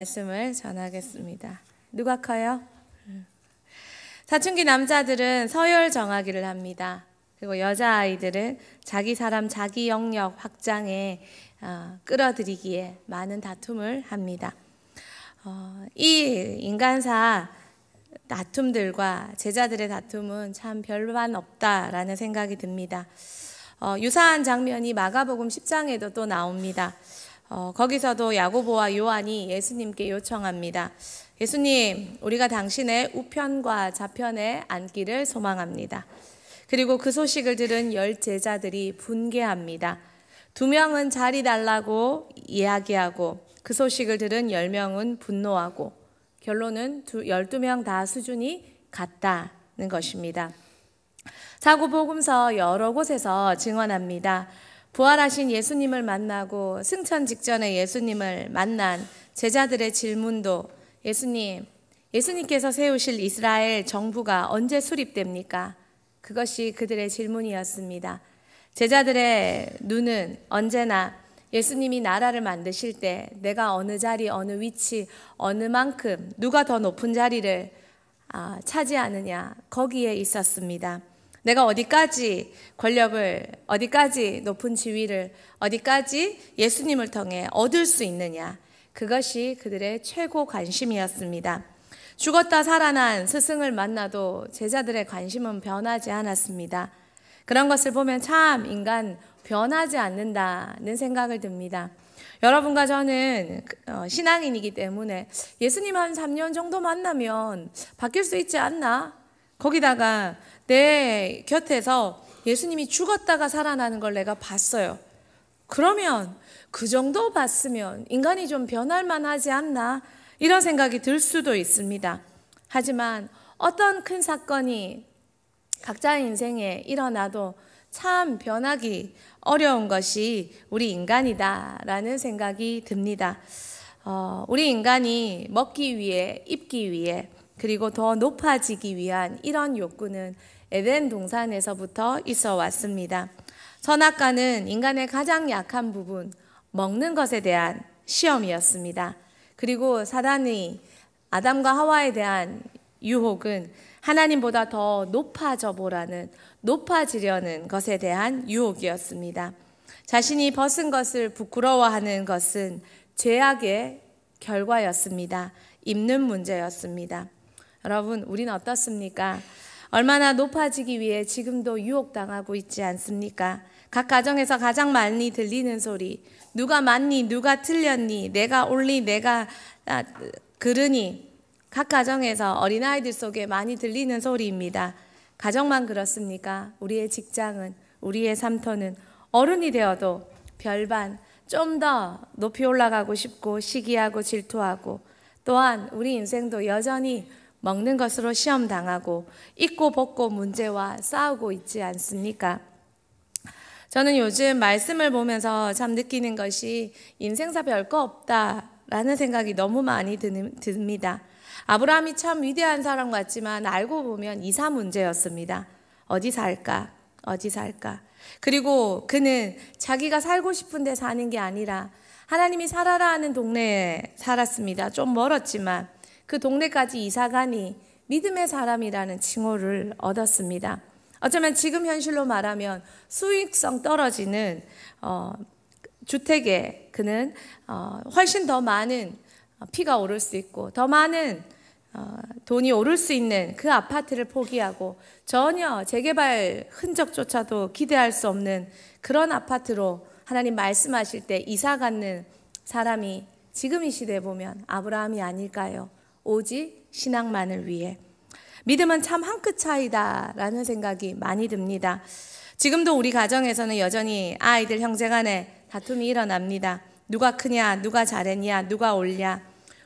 말씀을 전하겠습니다. 누가 커요? 사춘기 남자들은 서열 정하기를 합니다. 그리고 여자아이들은 자기 사람 자기 영역 확장에 끌어들이기에 많은 다툼을 합니다. 이 인간사 다툼들과 제자들의 다툼은 참 별반 없다라는 생각이 듭니다. 유사한 장면이 마가복음 10장에도 또 나옵니다. 거기서도 야고보와 요한이 예수님께 요청합니다. 예수님, 우리가 당신의 우편과 좌편에 앉기를 소망합니다. 그리고 그 소식을 들은 10 제자들이 분개합니다. 2명은 자리 달라고 이야기하고 그 소식을 들은 10명은 분노하고 결론은 12명 다 수준이 같다는 것입니다. 사도복음서 여러 곳에서 증언합니다. 부활하신 예수님을 만나고 승천 직전에 예수님을 만난 제자들의 질문도 예수님께서 세우실 이스라엘 정부가 언제 수립됩니까? 그것이 그들의 질문이었습니다. 제자들의 눈은 언제나 예수님이 나라를 만드실 때 내가 어느 자리, 어느 위치, 어느 만큼 누가 더 높은 자리를 차지하느냐 거기에 있었습니다. 내가 어디까지 권력을, 어디까지 높은 지위를, 어디까지 예수님을 통해 얻을 수 있느냐, 그것이 그들의 최고 관심이었습니다. 죽었다 살아난 스승을 만나도 제자들의 관심은 변하지 않았습니다. 그런 것을 보면 참 인간 변하지 않는다는 생각을 듭니다. 여러분과 저는 신앙인이기 때문에 예수님 한 3년 정도 만나면 바뀔 수 있지 않나? 거기다가 내 곁에서 예수님이 죽었다가 살아나는 걸 내가 봤어요. 그러면 그 정도 봤으면 인간이 좀 변할 만하지 않나? 이런 생각이 들 수도 있습니다. 하지만 어떤 큰 사건이 각자의 인생에 일어나도 참 변하기 어려운 것이 우리 인간이다라는 생각이 듭니다. 우리 인간이 먹기 위해, 입기 위해, 그리고 더 높아지기 위한 이런 욕구는 에덴 동산에서부터 있어 왔습니다. 선악과는 인간의 가장 약한 부분, 먹는 것에 대한 시험이었습니다. 그리고 사단이 아담과 하와에 대한 유혹은 하나님보다 더 높아져 보라는, 높아지려는 것에 대한 유혹이었습니다. 자신이 벗은 것을 부끄러워하는 것은 죄악의 결과였습니다. 입는 문제였습니다. 여러분, 우리는 어떻습니까? 얼마나 높아지기 위해 지금도 유혹당하고 있지 않습니까? 각 가정에서 가장 많이 들리는 소리, 누가 맞니, 누가 틀렸니, 내가 옳니, 내가 그르니, 각 가정에서 어린아이들 속에 많이 들리는 소리입니다. 가정만 그렇습니까? 우리의 직장은, 우리의 삶터는 어른이 되어도 별반 좀 더 높이 올라가고 싶고 시기하고 질투하고, 또한 우리 인생도 여전히 먹는 것으로 시험당하고 입고 벗고 문제와 싸우고 있지 않습니까? 저는 요즘 말씀을 보면서 참 느끼는 것이 인생사 별거 없다라는 생각이 너무 많이 듭니다. 아브라함이 참 위대한 사람 같지만 알고 보면 이사 문제였습니다. 어디 살까? 어디 살까? 그리고 그는 자기가 살고 싶은 데 사는 게 아니라 하나님이 살아라 하는 동네에 살았습니다. 좀 멀었지만 그 동네까지 이사가니 믿음의 사람이라는 칭호를 얻었습니다. 어쩌면 지금 현실로 말하면 수익성 떨어지는 주택에 그는 훨씬 더 많은 피가 오를 수 있고 더 많은 돈이 오를 수 있는 그 아파트를 포기하고 전혀 재개발 흔적조차도 기대할 수 없는 그런 아파트로 하나님 말씀하실 때 이사 가는 사람이 지금 이 시대에 보면 아브라함이 아닐까요? 오직 신앙만을 위해. 믿음은 참 한 끗 차이다라는 생각이 많이 듭니다. 지금도 우리 가정에서는 여전히 아이들 형제 간에 다툼이 일어납니다. 누가 크냐, 누가 잘했냐, 누가 옳냐.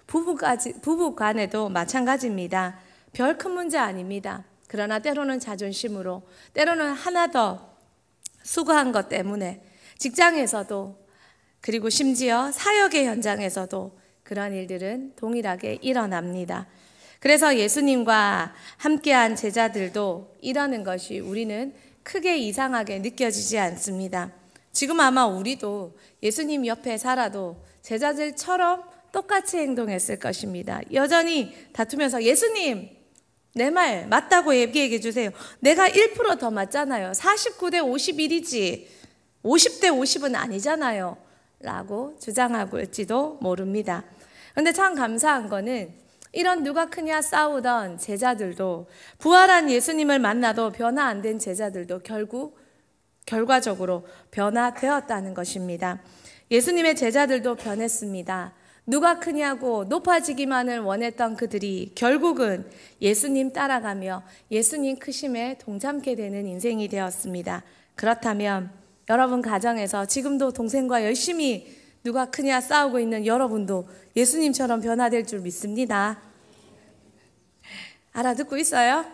부부 간에도 마찬가지입니다. 별 큰 문제 아닙니다. 그러나 때로는 자존심으로, 때로는 하나 더 수고한 것 때문에 직장에서도, 그리고 심지어 사역의 현장에서도 그런 일들은 동일하게 일어납니다. 그래서 예수님과 함께한 제자들도 이러는 것이 우리는 크게 이상하게 느껴지지 않습니다. 지금 아마 우리도 예수님 옆에 살아도 제자들처럼 똑같이 행동했을 것입니다. 여전히 다투면서 예수님, 내 말 맞다고 얘기해 주세요. 내가 1% 더 맞잖아요. 49대 51이지 50대 50은 아니잖아요. 라고 주장하고 있을지도 모릅니다. 그런데 참 감사한 거는 이런 누가 크냐 싸우던 제자들도, 부활한 예수님을 만나도 변화 안 된 제자들도 결과적으로 변화되었다는 것입니다. 예수님의 제자들도 변했습니다. 누가 크냐고 높아지기만을 원했던 그들이 결국은 예수님 따라가며 예수님 크심에 동참케 되는 인생이 되었습니다. 그렇다면 여러분 가정에서 지금도 동생과 열심히 누가 크냐 싸우고 있는 여러분도 예수님처럼 변화될 줄 믿습니다. 알아듣고 있어요?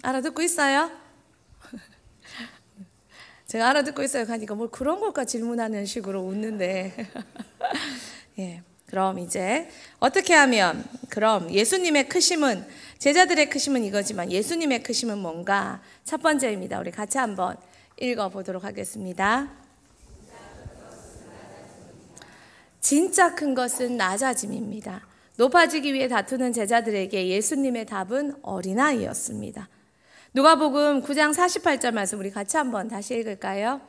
알아듣고 있어요? 제가 알아듣고 있어요 하니까 뭘 그런 걸까 질문하는 식으로 웃는데 예, 그럼 이제 어떻게 하면, 그럼 예수님의 크심은, 제자들의 크심은 이거지만 예수님의 크심은 뭔가? 첫 번째입니다. 우리 같이 한번 읽어보도록 하겠습니다. 진짜 큰 것은 낮아짐입니다. 높아지기 위해 다투는 제자들에게 예수님의 답은 어린아이였습니다. 누가복음 9장 48절 말씀 우리 같이 한번 다시 읽을까요?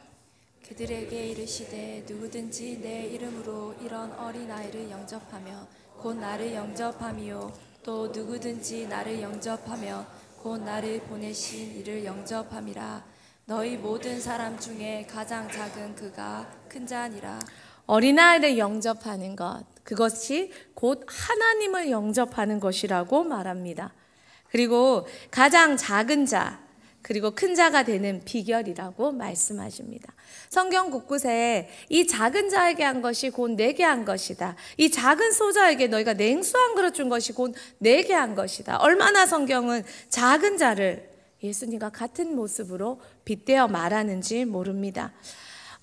그들에게 이르시되 누구든지 내 이름으로 이런 어린아이를 영접하며 곧 나를 영접함이요 또 누구든지 나를 영접하며 곧 나를 보내신 이를 영접함이라. 너희 모든 사람 중에 가장 작은 그가 큰 자니라. 어린아이를 영접하는 것, 그것이 곧 하나님을 영접하는 것이라고 말합니다. 그리고 가장 작은 자, 그리고 큰 자가 되는 비결이라고 말씀하십니다. 성경 곳곳에 이 작은 자에게 한 것이 곧 내게 한 것이다. 이 작은 소자에게 너희가 냉수 한 그릇 준 것이 곧 내게 한 것이다. 얼마나 성경은 작은 자를 예수님과 같은 모습으로 빗대어 말하는지 모릅니다.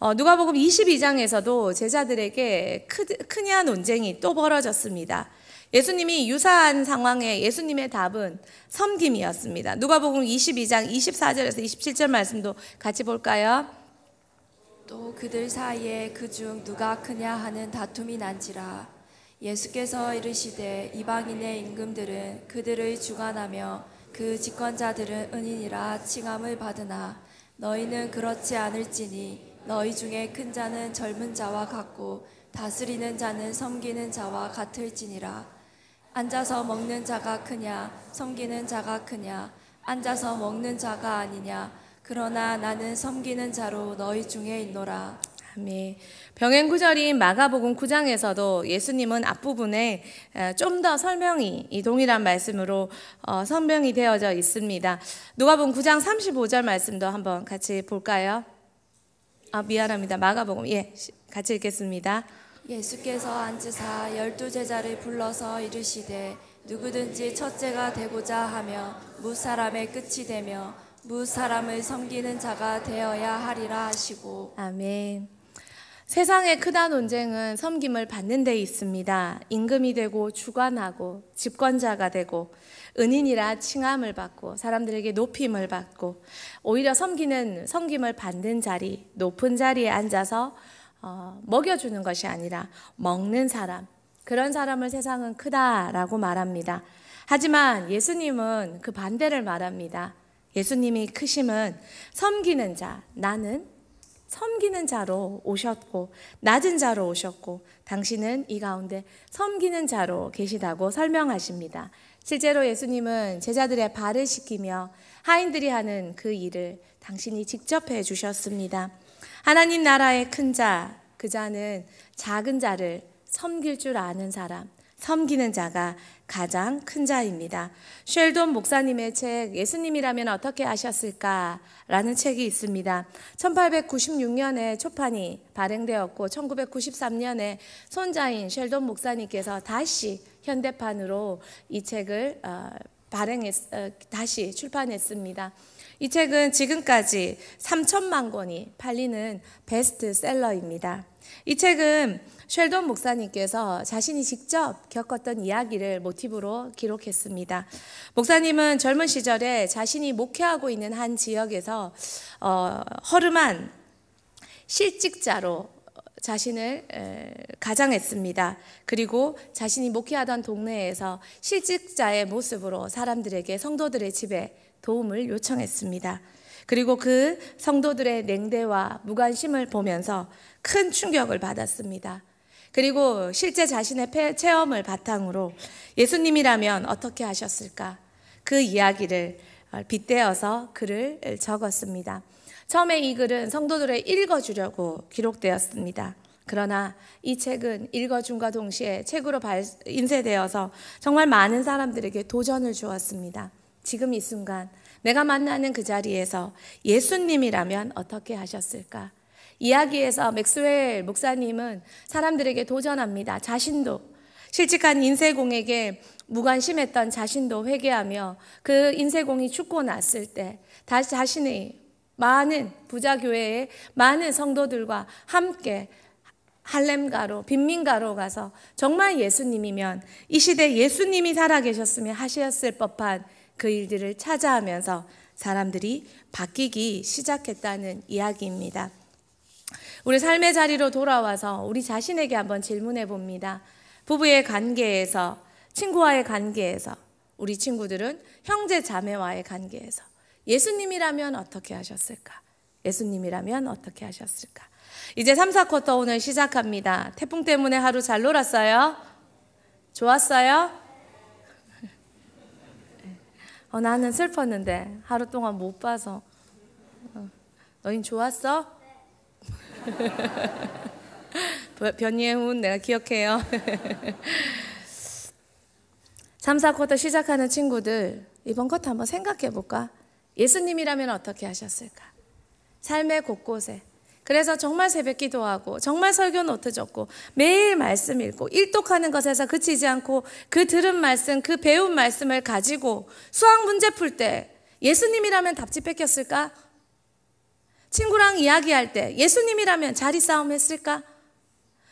누가복음 22장에서도 제자들에게 크냐 논쟁이 또 벌어졌습니다. 예수님이 유사한 상황에 예수님의 답은 섬김이었습니다. 누가복음 22장 24절에서 27절 말씀도 같이 볼까요? 또 그들 사이에 그중 누가 크냐 하는 다툼이 난지라. 예수께서 이르시되 이방인의 임금들은 그들의 주관하며 그 집권자들은 은인이라 칭함을 받으나 너희는 그렇지 않을지니 너희 중에 큰 자는 젊은 자와 같고 다스리는 자는 섬기는 자와 같을지니라. 앉아서 먹는 자가 크냐 섬기는 자가 크냐. 앉아서 먹는 자가 아니냐. 그러나 나는 섬기는 자로 너희 중에 있노라. 아멘. 병행 구절인 마가복음 9장에서도 예수님은 앞부분에 좀 더 설명이 이 동일한 말씀으로 설명이 되어져 있습니다. 누가복음 9장 35절 말씀도 한번 같이 볼까요? 미안합니다. 마가복음 같이 읽겠습니다. 예수께서 앉으사 12제자를 불러서 이르시되 누구든지 첫째가 되고자 하며 무사람의 끝이 되며 무사람을 섬기는 자가 되어야 하리라 하시고. 아멘. 세상의 크다 논쟁은 섬김을 받는 데 있습니다. 임금이 되고 주관하고 집권자가 되고 은인이라 칭함을 받고 사람들에게 높임을 받고 오히려 섬김을 받는 자리, 높은 자리에 앉아서 먹여주는 것이 아니라 먹는 사람, 그런 사람을 세상은 크다라고 말합니다. 하지만 예수님은 그 반대를 말합니다. 예수님이 크심은 섬기는 자, 나는 섬기는 자로 오셨고 낮은 자로 오셨고 당신은 이 가운데 섬기는 자로 계시다고 설명하십니다. 실제로 예수님은 제자들의 발을 씻기며 하인들이 하는 그 일을 당신이 직접 해주셨습니다. 하나님 나라의 큰 자, 그 자는 작은 자를 섬길 줄 아는 사람, 섬기는 자가 가장 큰 자입니다. 쉘돈 목사님의 책 예수님이라면 어떻게 하셨을까? 라는 책이 있습니다. 1896년에 초판이 발행되었고 1993년에 손자인 쉘돈 목사님께서 다시 현대판으로 이 책을 다시 출판했습니다. 이 책은 지금까지 3천만 권이 팔리는 베스트셀러입니다. 이 책은 쉘돈 목사님께서 자신이 직접 겪었던 이야기를 모티브로 기록했습니다. 목사님은 젊은 시절에 자신이 목회하고 있는 한 지역에서 허름한 실직자로 자신을 가장했습니다. 그리고 자신이 목회하던 동네에서 실직자의 모습으로 사람들에게 성도들의 집에 도움을 요청했습니다. 그리고 그 성도들의 냉대와 무관심을 보면서 큰 충격을 받았습니다. 그리고 실제 자신의 체험을 바탕으로 예수님이라면 어떻게 하셨을까? 그 이야기를 빗대어서 글을 적었습니다. 처음에 이 글은 성도들에 읽어주려고 기록되었습니다. 그러나 이 책은 읽어줌과 동시에 책으로 인쇄되어서 정말 많은 사람들에게 도전을 주었습니다. 지금 이 순간 내가 만나는 그 자리에서 예수님이라면 어떻게 하셨을까? 이야기에서 맥스웰 목사님은 사람들에게 도전합니다. 자신도 실직한 인쇄공에게 무관심했던 자신도 회개하며 그 인쇄공이 죽고 났을 때 다시 자신의 많은 부자교회의 많은 성도들과 함께 할렘가로 빈민가로 가서 정말 예수님이면 이 시대에 예수님이 살아계셨으면 하셨을 법한 그 일들을 찾아하면서 사람들이 바뀌기 시작했다는 이야기입니다. 우리 삶의 자리로 돌아와서 우리 자신에게 한번 질문해 봅니다. 부부의 관계에서, 친구와의 관계에서, 우리 친구들은 형제 자매와의 관계에서 예수님이라면 어떻게 하셨을까? 예수님이라면 어떻게 하셨을까? 이제 3, 4쿼터 오늘 시작합니다. 태풍 때문에 하루 잘 놀았어요? 좋았어요? 나는 슬펐는데 하루 동안 못 봐서. 너흰 좋았어? 변예훈 내가 기억해요. 3, 4쿼터 시작하는 친구들 이번 쿼터 한번 생각해 볼까? 예수님이라면 어떻게 하셨을까? 삶의 곳곳에. 그래서 정말 새벽 기도하고 정말 설교 노트 적고 매일 말씀 읽고 일독하는 것에서 그치지 않고 그 들은 말씀, 그 배운 말씀을 가지고 수학 문제 풀 때 예수님이라면 답지 뺏겼을까? 친구랑 이야기할 때 예수님이라면 자리 싸움 했을까?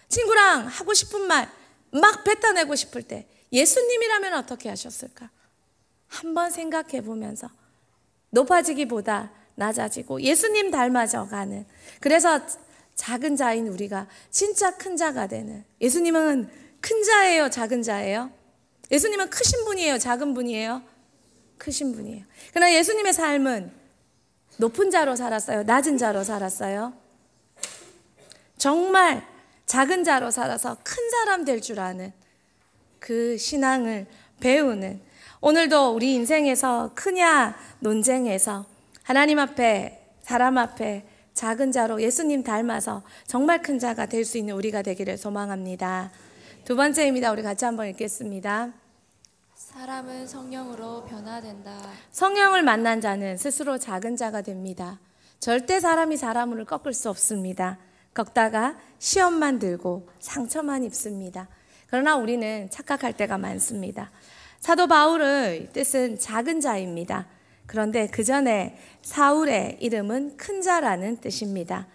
친구랑 하고 싶은 말 막 뱉어내고 싶을 때 예수님이라면 어떻게 하셨을까? 한번 생각해 보면서 높아지기보다 낮아지고 예수님 닮아져가는, 그래서 작은 자인 우리가 진짜 큰 자가 되는. 예수님은 큰 자예요? 작은 자예요? 예수님은 크신 분이에요? 작은 분이에요? 크신 분이에요. 그러나 예수님의 삶은 높은 자로 살았어요? 낮은 자로 살았어요? 정말 작은 자로 살아서 큰 사람 될 줄 아는 그 신앙을 배우는, 오늘도 우리 인생에서 크냐 논쟁에서 하나님 앞에 사람 앞에 작은 자로 예수님 닮아서 정말 큰 자가 될 수 있는 우리가 되기를 소망합니다. 두 번째입니다. 우리 같이 한번 읽겠습니다. 사람은 성령으로 변화된다. 성령을 만난 자는 스스로 작은 자가 됩니다. 절대 사람이 사람을 꺾을 수 없습니다. 꺾다가 시험만 들고 상처만 입습니다. 그러나 우리는 착각할 때가 많습니다. 사도 바울의 뜻은 작은 자입니다. 그런데 그 전에 사울의 이름은 큰 자라는 뜻입니다.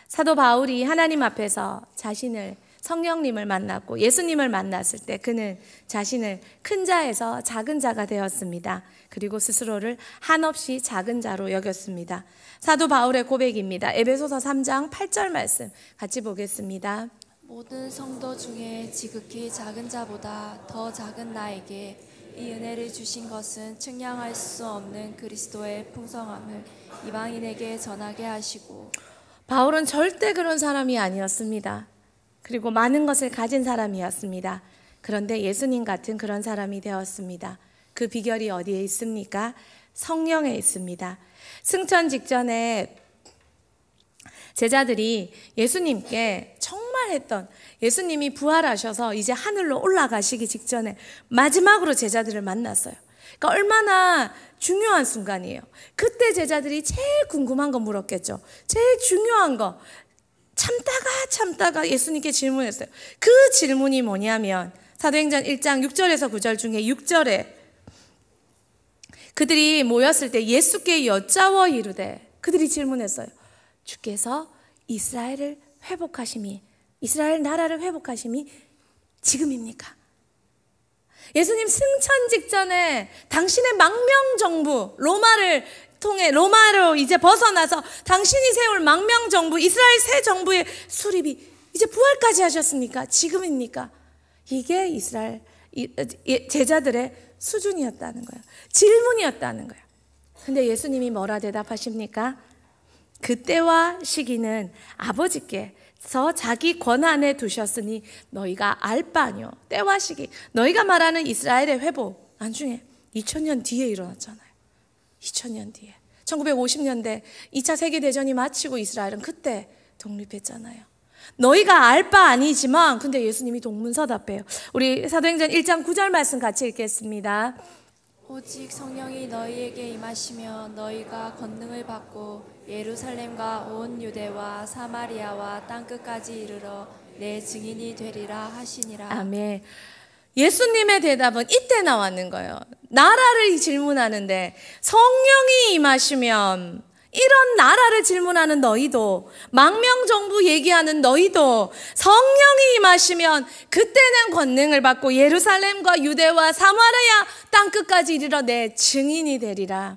사도 바울이 하나님 앞에서 자신을 성령님을 만났고 예수님을 만났을 때 그는 자신을 큰 자에서 작은 자가 되었습니다. 그리고 스스로를 한없이 작은 자로 여겼습니다. 사도 바울의 고백입니다. 에베소서 3장 8절 말씀 같이 보겠습니다. 모든 성도 중에 지극히 작은 자보다 더 작은 나에게 이 은혜를 주신 것은 측량할 수 없는 그리스도의 풍성함을 이방인에게 전하게 하시고. 바울은 절대 그런 사람이 아니었습니다. 그리고 많은 것을 가진 사람이었습니다. 그런데 예수님 같은 그런 사람이 되었습니다. 그 비결이 어디에 있습니까? 성령에 있습니다. 승천 직전에 제자들이 예수님께 정말 했던, 예수님이 부활하셔서 이제 하늘로 올라가시기 직전에 마지막으로 제자들을 만났어요. 그러니까 얼마나 중요한 순간이에요. 그때 제자들이 제일 궁금한 거 물었겠죠. 제일 중요한 거 참다가 예수님께 질문했어요. 그 질문이 뭐냐면 사도행전 1장 6절에서 9절 중에 6절에 그들이 모였을 때 예수께 여짜워 이르되, 그들이 질문했어요. 주께서 이스라엘 나라를 회복하심이 지금입니까? 예수님 승천 직전에 당신의 망명정부, 로마로 이제 벗어나서 당신이 세울 망명정부, 이스라엘 새 정부의 수립이 이제 부활까지 하셨으니까 지금입니까? 이게 이스라엘 제자들의 수준이었다는 거예요. 질문이었다는 거예요. 근데 예수님이 뭐라 대답하십니까? 그때와 시기는 아버지께서 자기 권한에 두셨으니 너희가 알 바 아니요. 때와 시기, 너희가 말하는 이스라엘의 회복 나중에 2000년 뒤에 일어났잖아요. 2000년 뒤에 1950년대 2차 세계대전이 마치고 이스라엘은 그때 독립했잖아요. 너희가 알 바 아니지만, 근데 예수님이 동문서답해요. 우리 사도행전 1장 9절 말씀 같이 읽겠습니다. 오직 성령이 너희에게 임하시면 너희가 권능을 받고 예루살렘과 온 유대와 사마리아와 땅끝까지 이르러 내 증인이 되리라 하시니라. 아멘. 예수님의 대답은 이때 나왔는 거예요. 나라를 질문하는데 성령이 임하시면, 이런 나라를 질문하는 너희도, 망명정부 얘기하는 너희도 성령이 임하시면 그때는 권능을 받고 예루살렘과 유대와 사마리아 땅끝까지 이르러 내 증인이 되리라.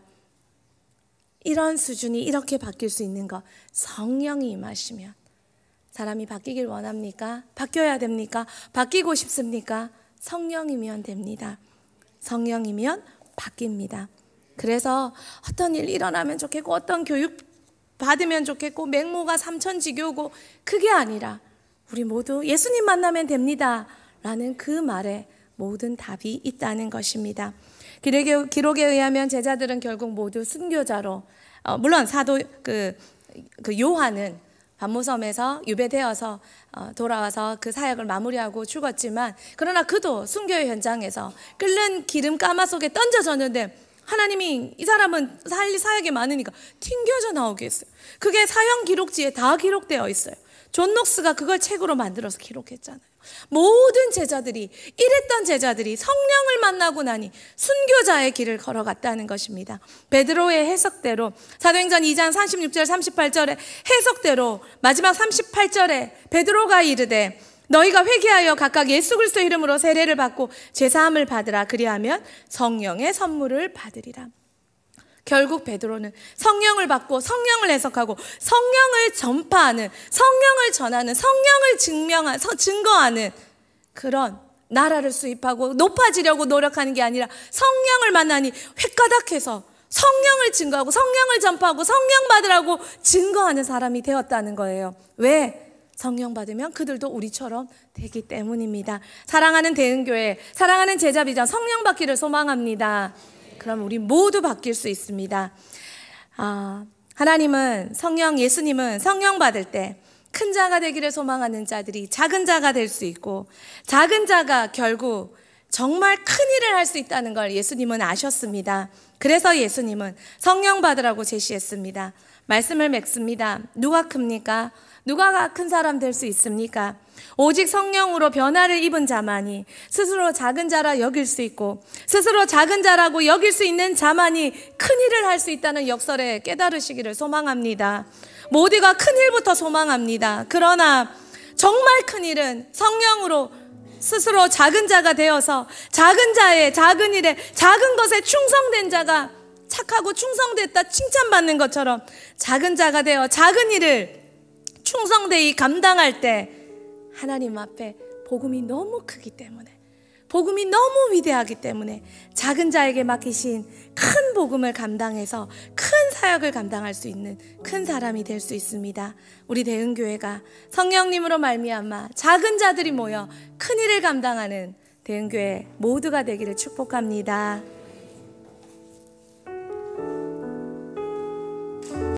이런 수준이 이렇게 바뀔 수 있는 것, 성령이 임하시면. 사람이 바뀌길 원합니까? 바뀌어야 됩니까? 바뀌고 싶습니까? 성령이면 됩니다. 성령이면 바뀝니다. 그래서 어떤 일 일어나면 좋겠고, 어떤 교육 받으면 좋겠고, 맹모가 삼천지교고, 그게 아니라 우리 모두 예수님 만나면 됩니다 라는 그 말에 모든 답이 있다는 것입니다. 기록에 의하면 제자들은 결국 모두 순교자로, 물론 사도 요한은 반모섬에서 유배되어서 돌아와서 그 사역을 마무리하고 죽었지만, 그러나 그도 순교의 현장에서 끓는 기름 가마 속에 던져졌는데 하나님이 이 사람은 사역이 많으니까 튕겨져 나오게 했어요. 그게 사형 기록지에 다 기록되어 있어요. 존 녹스가 그걸 책으로 만들어서 기록했잖아요. 모든 제자들이, 이랬던 제자들이 성령을 만나고 나니 순교자의 길을 걸어갔다는 것입니다. 베드로의 해석대로, 사도행전 2장 36절 38절의 해석대로 마지막 38절에 베드로가 이르되 너희가 회개하여 각각 예수 그리스도 이름으로 세례를 받고 제사함을 받으라. 그리하면 성령의 선물을 받으리라. 결국 베드로는 성령을 받고 성령을 해석하고 성령을 전파하는, 성령을 전하는, 성령을 증거하는 그런 나라를 수입하고 높아지려고 노력하는 게 아니라 성령을 만나니 획가닥해서 성령을 증거하고 성령을 전파하고 성령 받으라고 증거하는 사람이 되었다는 거예요. 왜? 성령 받으면 그들도 우리처럼 되기 때문입니다. 사랑하는 대은교회, 사랑하는 제자비전, 성령 받기를 소망합니다. 그럼 우리 모두 바뀔 수 있습니다. 하나님은 예수님은 성령 받을 때 큰 자가 되기를 소망하는 자들이 작은 자가 될 수 있고, 작은 자가 결국 정말 큰 일을 할 수 있다는 걸 예수님은 아셨습니다. 그래서 예수님은 성령 받으라고 제시했습니다. 말씀을 맺습니다. 누가 큽니까? 누가 큰 사람 될 수 있습니까? 오직 성령으로 변화를 입은 자만이 스스로 작은 자라 여길 수 있고, 스스로 작은 자라고 여길 수 있는 자만이 큰 일을 할 수 있다는 역설에 깨달으시기를 소망합니다. 모두가 큰 일부터 소망합니다. 그러나 정말 큰 일은 성령으로 스스로 작은 자가 되어서 작은 자의 작은 일에, 작은 것에 충성된 자가 착하고 충성됐다 칭찬받는 것처럼 작은 자가 되어 작은 일을 충성되이 감당할 때 하나님 앞에 복음이 너무 크기 때문에, 복음이 너무 위대하기 때문에 작은 자에게 맡기신 큰 복음을 감당해서 큰 사역을 감당할 수 있는 큰 사람이 될 수 있습니다. 우리 대은교회가 성령님으로 말미암아 작은 자들이 모여 큰 일을 감당하는 대은교회 모두가 되기를 축복합니다.